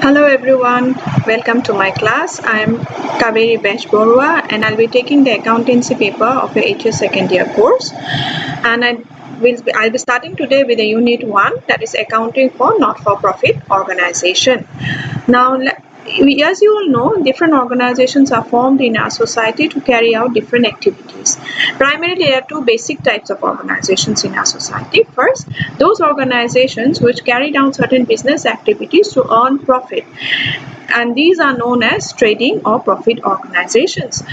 Hello everyone, welcome to my class. I am Kaveri Bench Borua and I'll be taking the accountancy paper of your HS second year course. And I'll be starting today with the unit 1, that is accounting for not-for-profit organization. Now, as you all know, different organizations are formed in our society to carry out different activities. Primarily, there are two basic types of organizations in our society. First, those organizations which carry out certain business activities to earn profit, and these are known as trading or profit organizations,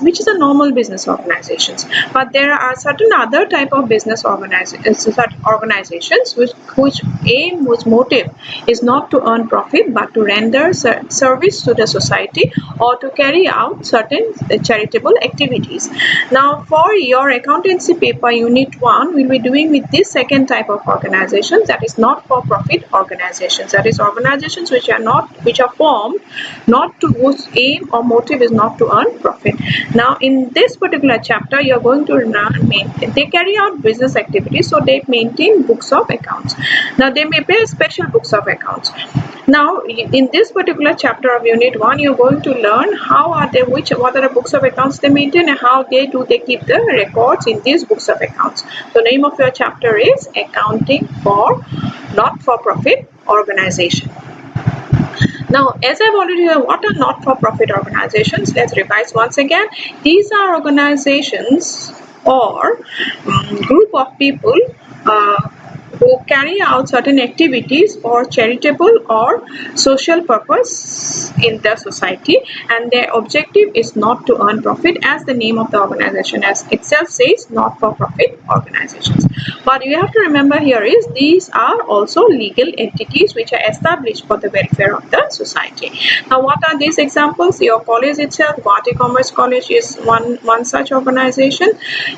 which is a normal business organizations. But there are certain other type of business organizations which motive is not to earn profit but to render service to the society or to carry out certain charitable activities. Now, for your accountancy paper unit 1, we'll be doing with this second type of organizations, that is not for profit organizations, that is organizations which are formed not to, whose aim or motive is not to earn profit. Now, in this particular chapter, you're going to learn they carry out business activities, so they maintain books of accounts. Now, they may pay special books of accounts. Now, in this particular chapter of unit 1, you're going to learn what are the books of accounts they maintain and how they keep the records in these books of accounts. The name of your chapter is Accounting for Not-for-Profit Organization. Now, as I've already heard, what are not-for-profit organizations? Let's revise once again. These are organizations or group of people who carry out certain activities for charitable or social purpose in the society, and their objective is not to earn profit, as the name of the organization as itself says, not-for-profit organizations. But you have to remember here is these are also legal entities which are established for the welfare of the society. Now, what are these examples? Your college itself, Guwahati Commerce College, is one such organization.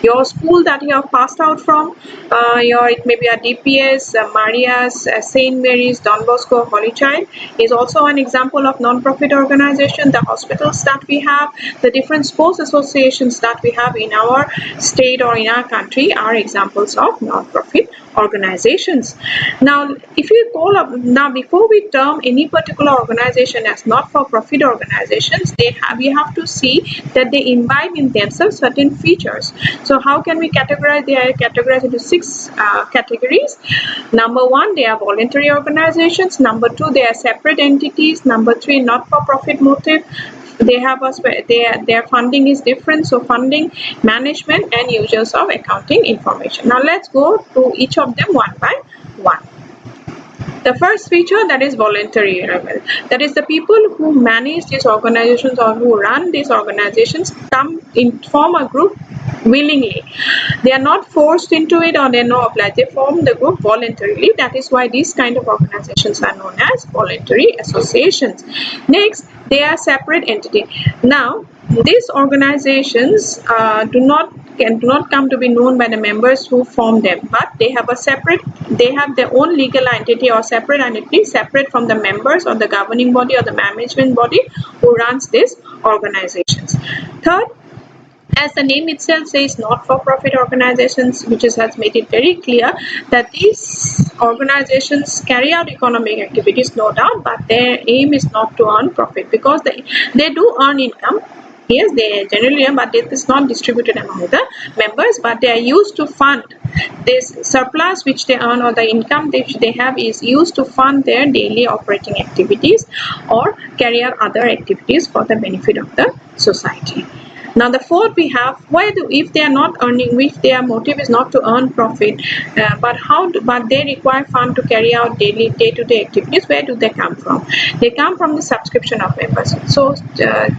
Your school that you have passed out from, it may be a DPS, Maria's, St. Mary's, Don Bosco, Holy Child is also an example of non-profit organization. The hospitals that we have, the different sports associations that we have in our state or in our country are examples of non-profit organizations. Now, if you before we term any particular organization as not-for-profit organizations, we have to see that they imbibe in themselves certain features. So how can we categorize? They are categorized into 6 categories. Number 1, they are voluntary organizations. Number 2, they are separate entities. Number 3, not-for-profit motive. They have their funding is different, so funding, management, and users of accounting information. Now let's go to each of them one by one. The first feature, that is voluntary level. That is the people who manage these organizations or who run these organizations form a group willingly. They are not forced into it or they are not obliged. They form the group voluntarily. That is why these kind of organizations are known as voluntary associations. Next, they are separate entity. Now, these organizations do not come to be known by the members who form them, but they have their own legal entity or separate entity, separate from the members or the governing body or the management body who runs these organizations. Third, as the name itself says, not-for-profit organizations, which has made it very clear that these organizations carry out economic activities, no doubt, but their aim is not to earn profit, because they do earn income. Yes, they generally earn, but it is not distributed among the members, but they are used to fund this surplus which they earn, or the income which they have is used to fund their daily operating activities or carry out other activities for the benefit of the society. Now, the fourth we have, if they are not earning, if their motive is not to earn profit, but they require fund to carry out day-to-day activities, where do they come from? They come from the subscription of members. So,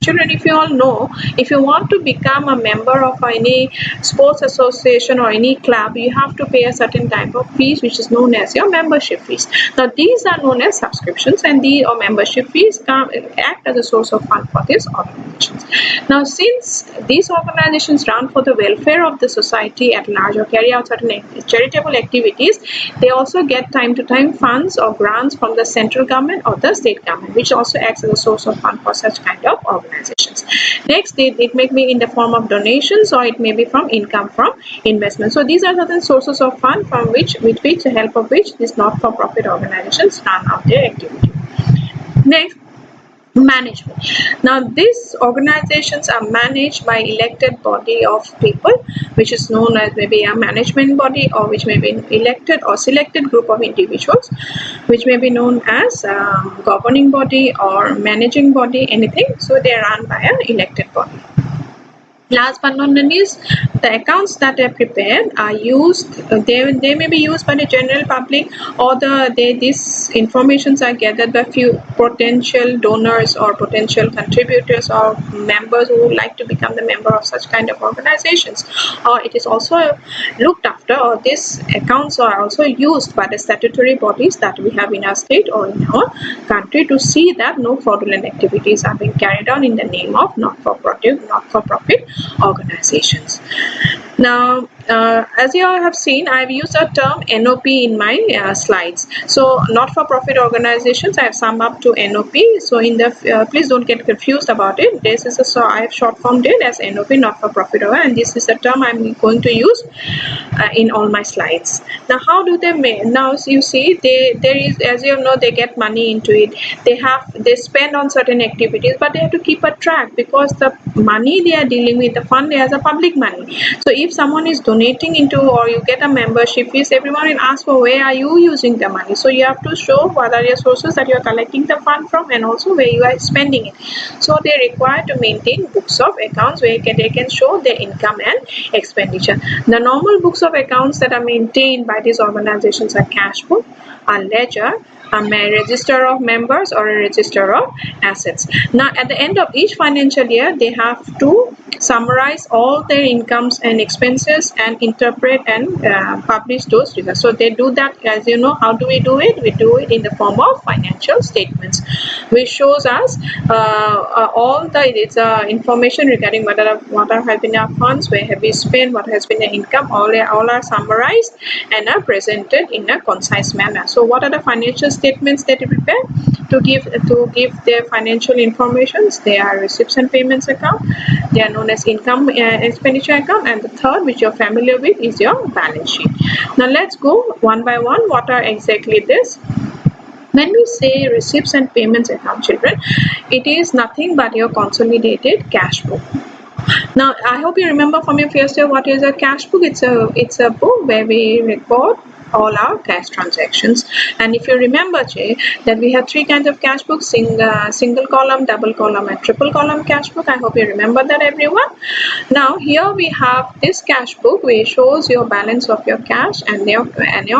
children, if you all know, if you want to become a member of any sports association or any club, you have to pay a certain type of fees, which is known as your membership fees. Now, these are known as subscriptions, and membership fees act as a source of fund for these organizations. Now, since these organizations run for the welfare of the society at large or carry out certain charitable activities, they also get time to time funds or grants from the central government or the state government, which also acts as a source of fund for such kind of organizations. Next, it may be in the form of donations, or it may be from income from investment. So these are certain sources of fund with the help of which these not-for-profit organizations run out their activity. Next, management. Now these organizations are managed by elected body of people, which is known as maybe a management body, or which may be elected or selected group of individuals, which may be known as governing body or managing body, anything. So they are run by an elected body. Last but not the least, the accounts that are prepared are used, they may be used by the general public, or these informations are gathered by few potential donors or potential contributors or members who would like to become the member of such kind of organizations. Or it is also looked after, or these accounts are also used by the statutory bodies that we have in our state or in our country to see that no fraudulent activities are being carried on in the name of not-for-profit organizations. Now, as you all have seen, I have used the term NOP in my slides. So, not-for-profit organizations, I have summed up to NOP. So, in the please don't get confused about it. This is I have short formed it as NOP, not-for-profit, and this is a term I'm going to use in all my slides. Now, how do they make? Now, you see, there is, as you know, they get money into it. They spend on certain activities, but they have to keep a track, because the money they are dealing with, the fund, is a public money. So if someone is donating into, or you get a membership fees, everyone will ask for where are you using the money. So you have to show what are your sources that you are collecting the fund from, and also where you are spending it. So they require to maintain books of accounts where they can show their income and expenditure. The normal books of accounts that are maintained by these organizations are cash book, a ledger, a register of members, or a register of assets. Now, at the end of each financial year, they have to summarize all their incomes and expenses and interpret and publish those results. So they do that. As you know, how do we do it? We do it in the form of financial statements, which shows us all the information regarding what have been our funds, where have we spent, what has been the income. All are summarized and are presented in a concise manner. So what are the financial statements that you prepare to give their financial informations? They are receipts and payments account. They are known as income expenditure account, and the third, which you're familiar with, is your balance sheet. Now let's go one by one. What are exactly this? When we say receipts and payments account, children, it is nothing but your consolidated cash book. Now, I hope you remember from your first year what is a cash book. It's a book where we record all our cash transactions. And if you remember, Jay, that we have three kinds of cash books: single column, double column, and triple column cash book. I hope you remember that, everyone. Now here we have this cash book which shows your balance of your cash and your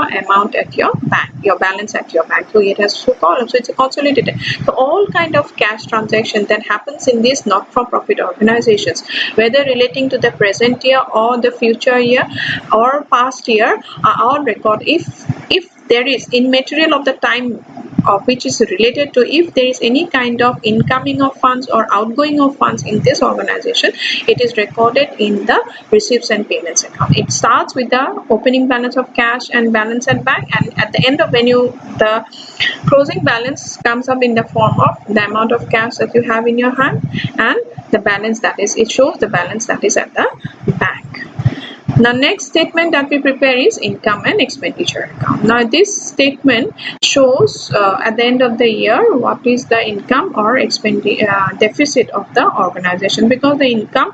amount at your bank, your balance at your bank. So it has two columns, so it's a consolidated. So all kind of cash transaction that happens in these not-for-profit organizations, whether relating to the present year or the future year or past year, are all recorded. If there is in material of the time of which is related to, if there is any kind of incoming of funds or outgoing of funds in this organization, it is recorded in the receipts and payments account. It starts with the opening balance of cash and balance at bank, and at the end of the closing balance comes up in the form of the amount of cash that you have in your hand and the balance that is, it shows the balance that is at the bank. The next statement that we prepare is income and expenditure account. Now this statement shows at the end of the year what is the income or deficit of the organization, because the income,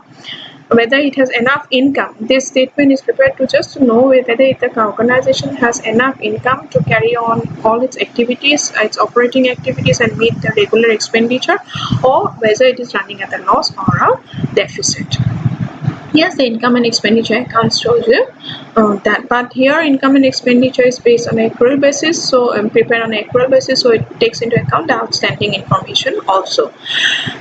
whether it has enough income. This statement is prepared to just know whether the organization has enough income to carry on all its activities, its operating activities, and meet the regular expenditure, or whether it is running at a loss or a deficit. Yes, the income and expenditure account shows you that, but here income and expenditure is based on accrual basis, so prepared on accrual basis, so it takes into account the outstanding information also.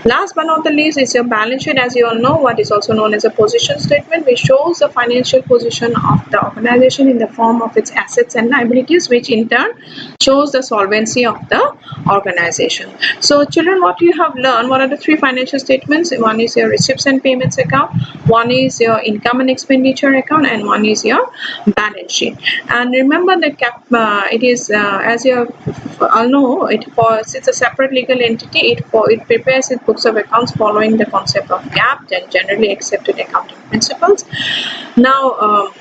Last but not the least is your balance sheet. As you all know, what is also known as a position statement, which shows the financial position of the organization in the form of its assets and liabilities, which in turn shows the solvency of the organization. So children, what you have learned, what are the three financial statements? One is your receipts and payments account, one is your income and expenditure account, and one is your balance sheet. And remember that it is as you all know, it's a separate legal entity. It prepares its books of accounts following the concept of GAAP, then generally accepted accounting principles. Now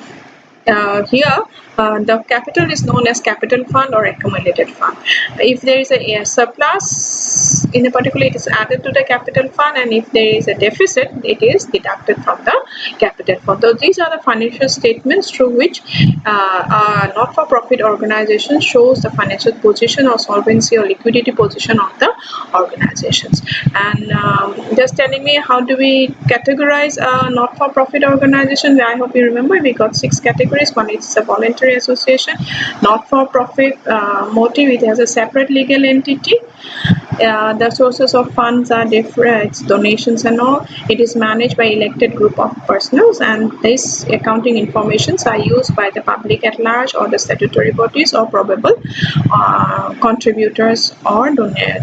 here the capital is known as capital fund or accumulated fund. If there is a surplus in a particular, it is added to the capital fund, and if there is a deficit, it is deducted from the capital fund. So these are the financial statements through which a not-for-profit organization shows the financial position or solvency or liquidity position of the organizations. And just telling me, how do we categorize a not-for-profit organization? I hope you remember we got 6 categories. One is a voluntary association, not-for-profit motive, it has a separate legal entity. The sources of funds are different, it's donations and all. It is managed by elected group of personnel, and this accounting informations are used by the public at large or the statutory bodies or probable contributors or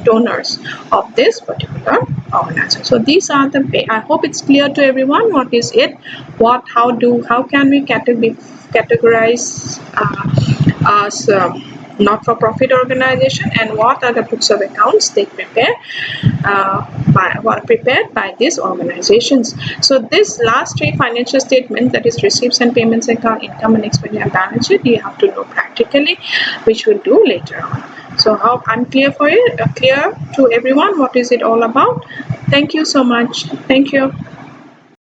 donors of this particular organization. So these are the, I hope it's clear to everyone what is it, how can we categorize as not-for-profit organization, and what are the books of accounts they prepare prepared by these organizations. So this last 3 financial statements, that is receipts and payments account, income and expenditure, and balance sheet, you have to know practically, which we'll do later on. So how unclear for you? Clear to everyone what is it all about? Thank you so much. Thank you.